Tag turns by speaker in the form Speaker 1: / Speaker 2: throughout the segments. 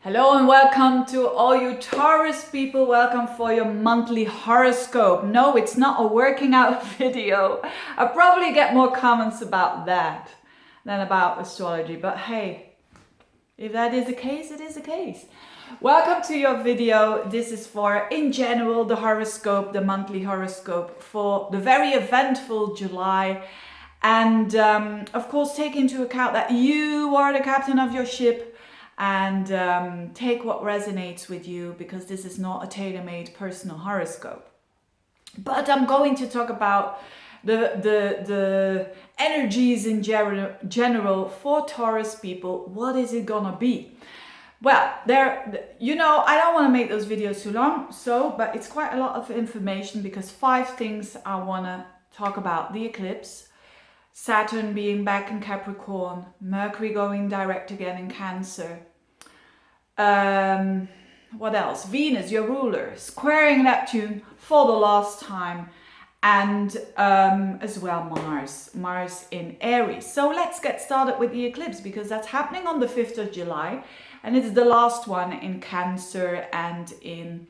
Speaker 1: Hello and welcome to all you Taurus people. Welcome for your monthly horoscope. No, it's not a working out video. I'll probably get more comments about that than about astrology. But hey, if that is the case, it is the case. Welcome to your video. This is for, in general, the horoscope, the monthly horoscope for the very eventful July. And of course, take into account that you are the captain of your ship. And take what resonates with you, because this is not a tailor-made personal horoscope. But I'm going to talk about the energies in general for Taurus people. What is it gonna be? Well, I don't want to make those videos too long, but it's quite a lot of information, because 5 things I want to talk about: the eclipse, Saturn being back in Capricorn, Mercury going direct again in Cancer. What else? Venus, your ruler, squaring Neptune for the last time, and as well Mars in Aries. So let's get started with the eclipse, because that's happening on the 5th of July, and it's the last one in Cancer and in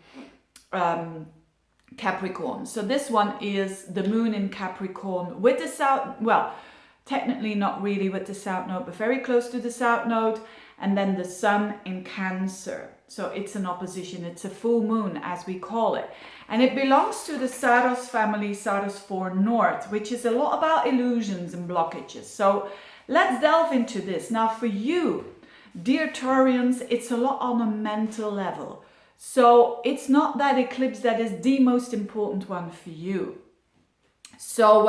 Speaker 1: Capricorn. So this one is the moon in Capricorn with the south, well, technically not really with the south node, but very close to the south node, and then the sun in Cancer. So it's an opposition, it's a full moon as we call it. And it belongs to the Saros family, Saros 4 North, which is a lot about illusions and blockages. So let's delve into this. Now for you, dear Taurians, it's a lot on a mental level. So it's not that eclipse that is the most important one for you. So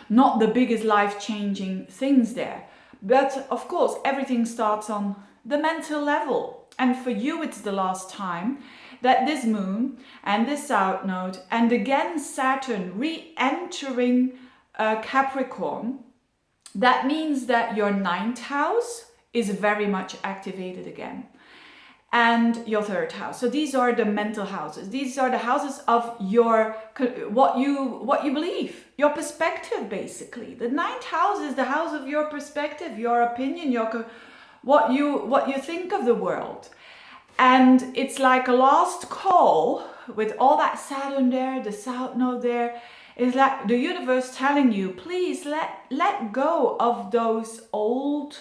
Speaker 1: not the biggest life-changing things there. But of course, everything starts on the mental level. And for you, it's the last time that this moon and this south node, and again Saturn re-entering Capricorn, that means that your 9th house is very much activated again. And your 3rd house. So these are the mental houses. These are the houses of your what you believe, your perspective, basically. The 9th house is the house of your perspective, your opinion, what you think of the world. And it's like a last call with all that Saturn there, the south node there. It's like the universe telling you, please let go of those old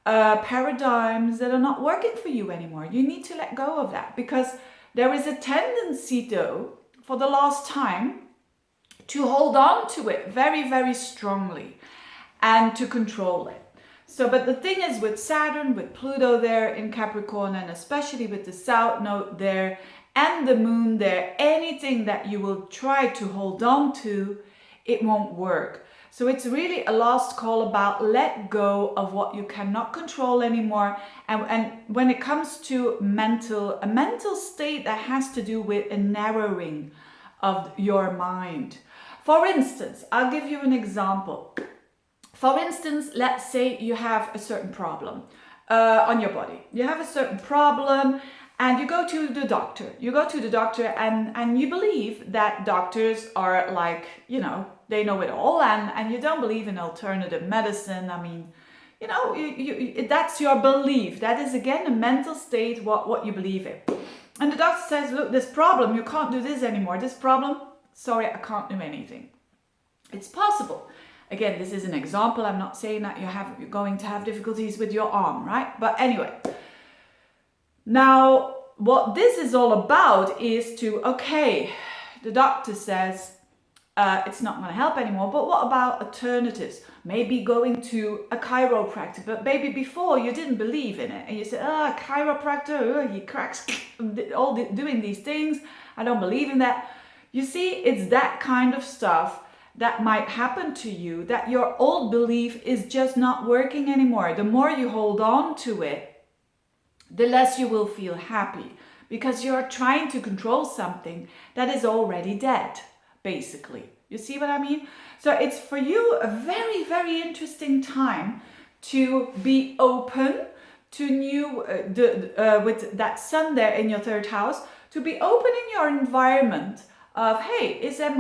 Speaker 1: paradigms that are not working for you anymore. You need to let go of that, because there is a tendency, though, for the last time, to hold on to it very, very strongly and to control it. So, but the thing is, with Saturn, with Pluto there in Capricorn, and especially with the south node there and the moon there, anything that you will try to hold on to, it won't work. So it's really a last call about let go of what you cannot control anymore. And when it comes to a mental state that has to do with a narrowing of your mind. For instance, I'll give you an example. For instance, let's say you have a certain problem on your body. You have a certain problem and you go to the doctor. You go to the doctor and you believe that doctors are like, they know it all, and you don't believe in alternative medicine. I mean, that's your belief. That is, again, a mental state, what you believe in. And the doctor says, look, this problem, you can't do this anymore. This problem, sorry, I can't do anything. It's possible. Again, this is an example. I'm not saying that you're going to have difficulties with your arm, right? But anyway, now what this is all about is the doctor says, it's not going to help anymore, but what about alternatives? Maybe going to a chiropractor, but maybe before you didn't believe in it, and you said, chiropractor, he cracks doing these things, I don't believe in that. You see, it's that kind of stuff that might happen to you, that your old belief is just not working anymore. The more you hold on to it, the less you will feel happy, because you're trying to control something that is already dead. Basically, you see what I mean? So it's for you a very, very interesting time to be open to new, with that sun there in your 3rd house, to be open in your environment of, hey, there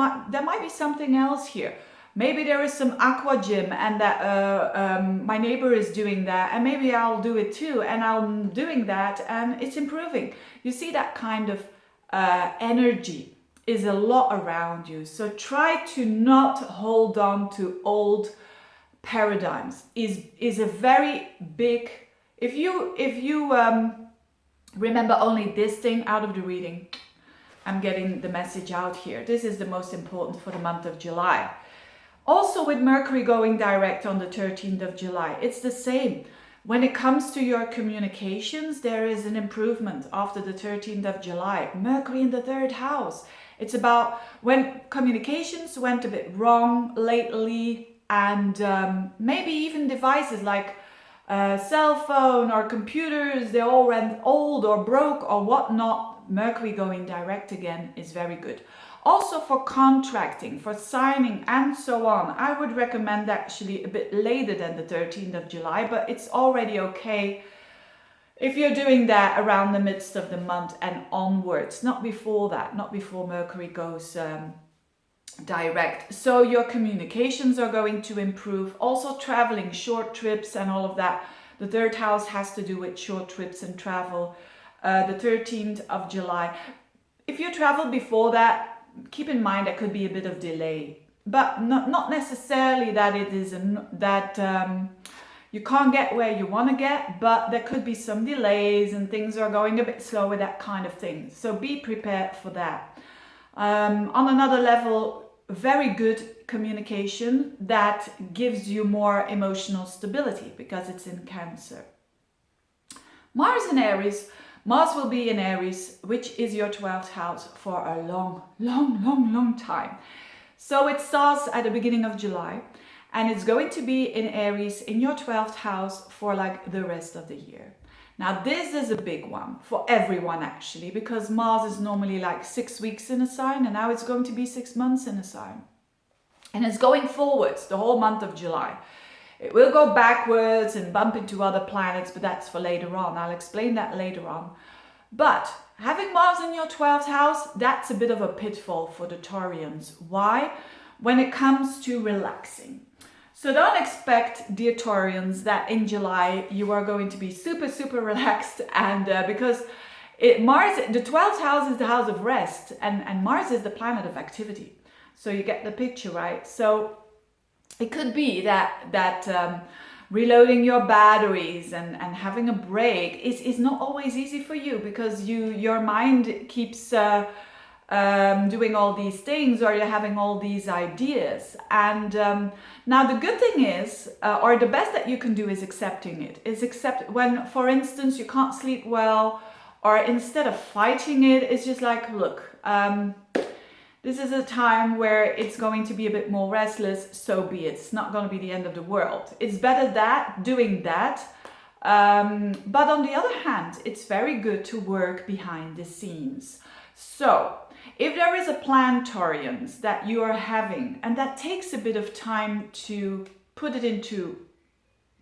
Speaker 1: might be something else here. maybe there is some aqua gym and that my neighbor is doing that, and maybe I'll do it too, and I'm doing that and it's improving. You see, that kind of energy is a lot around you. So try to not hold on to old paradigms. Is a very big, if you remember only this thing out of the reading, I'm getting the message out here. This is the most important for the month of July. Also with Mercury going direct on the 13th of July, it's the same. When it comes to your communications, there is an improvement after the 13th of July. Mercury in the third house. It's about when communications went a bit wrong lately, and maybe even devices like cell phone or computers, they all went old or broke or whatnot. Mercury going direct again is very good. Also for contracting, for signing and so on, I would recommend actually a bit later than the 13th of July, but it's already okay if you're doing that around the midst of the month and onwards, not before that, not before Mercury goes direct. So your communications are going to improve. Also traveling, short trips and all of that. The third house has to do with short trips and travel. The 13th of July. If you travel before that, keep in mind there could be a bit of delay, but not necessarily that it is you can't get where you want to get, but there could be some delays and things are going a bit slower, that kind of thing. So be prepared for that. On another level, very good communication that gives you more emotional stability because it's in Cancer. Mars in Aries. Mars will be in Aries, which is your 12th house, for a long time. So it starts at the beginning of July, and it's going to be in Aries in your 12th house for like the rest of the year. Now this is a big one for everyone actually, because Mars is normally like 6 weeks in a sign, and now it's going to be 6 months in a sign. And it's going forwards the whole month of July. It will go backwards and bump into other planets, but that's for later on. I'll explain that later on. But having Mars in your 12th house, that's a bit of a pitfall for the Taurians. Why? When it comes to relaxing. So don't expect, dear Taurians, that in July you are going to be super relaxed, and because Mars, the 12th house is the house of rest, and Mars is the planet of activity. So you get the picture, right? So it could be that reloading your batteries and having a break is not always easy for you, because your mind keeps doing all these things, or you're having all these ideas. And now the good thing is, or the best that you can do is accepting it. Is accept when, for instance, you can't sleep well, or instead of fighting it, it's just like, look, this is a time where it's going to be a bit more restless, so be it. It's not going to be the end of the world. It's better doing that. But on the other hand, it's very good to work behind the scenes. So if there is a plan, Taurians, that you are having, and that takes a bit of time to put it into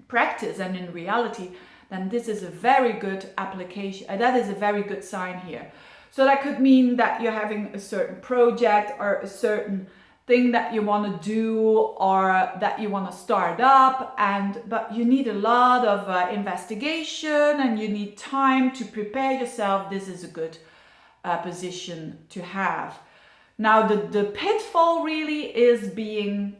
Speaker 1: practice and in reality, then this is a very good application. That is a very good sign here. So that could mean that you're having a certain project or a certain thing that you want to do, or that you want to start up, but you need a lot of investigation and you need time to prepare yourself. This is a good position to have. Now the pitfall really is being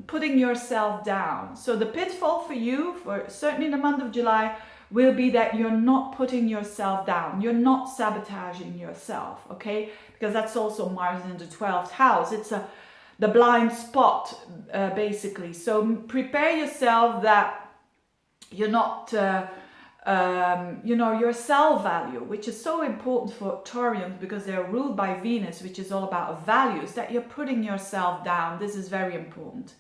Speaker 1: putting yourself down. So the pitfall for you, for certainly in the month of July, will be that you're not putting yourself down. You're not sabotaging yourself, okay? Because that's also Mars in the 12th house. It's the blind spot, basically. So prepare yourself that you're not, your self value, which is so important for Taurians because they're ruled by Venus, which is all about values, that you're putting yourself down. This is very important.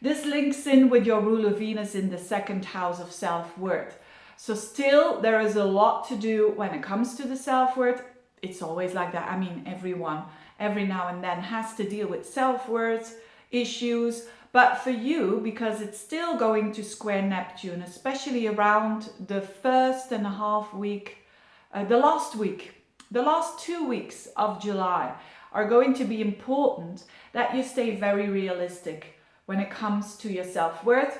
Speaker 1: This links in with your ruler Venus in the 2nd house of self-worth. So still, there is a lot to do when it comes to the self-worth. It's always like that. I mean, everyone, every now and then, has to deal with self-worth issues. But for you, because it's still going to square Neptune, especially around the 1.5 week, the last 2 weeks of July, are going to be important, that you stay very realistic when it comes to your self-worth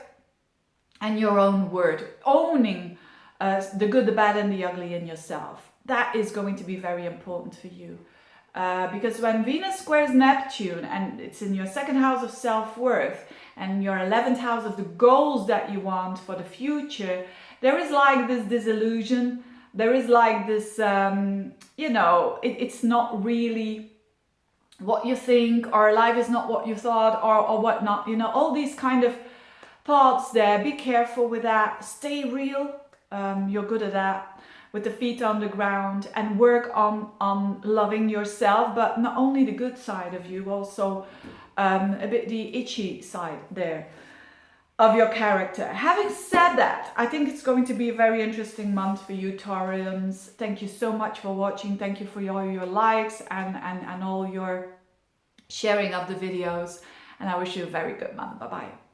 Speaker 1: and your own word, owning the good, the bad and the ugly in yourself. That is going to be very important for you. Because when Venus squares Neptune and it's in your second house of self-worth and your 11th house of the goals that you want for the future, there is like this disillusion. There is like this, you know, it's not really what you think, or life is not what you thought, or whatnot, you know, all these kind of thoughts there. Be careful with that. Stay real. You're good at that, with the feet on the ground, and work on loving yourself, but not only the good side of you, also a bit the itchy side there of your character. Having said that, I think it's going to be a very interesting month for you, Taurians. Thank you so much for watching. Thank you for all your likes and all your sharing of the videos. And I wish you a very good month. Bye-bye.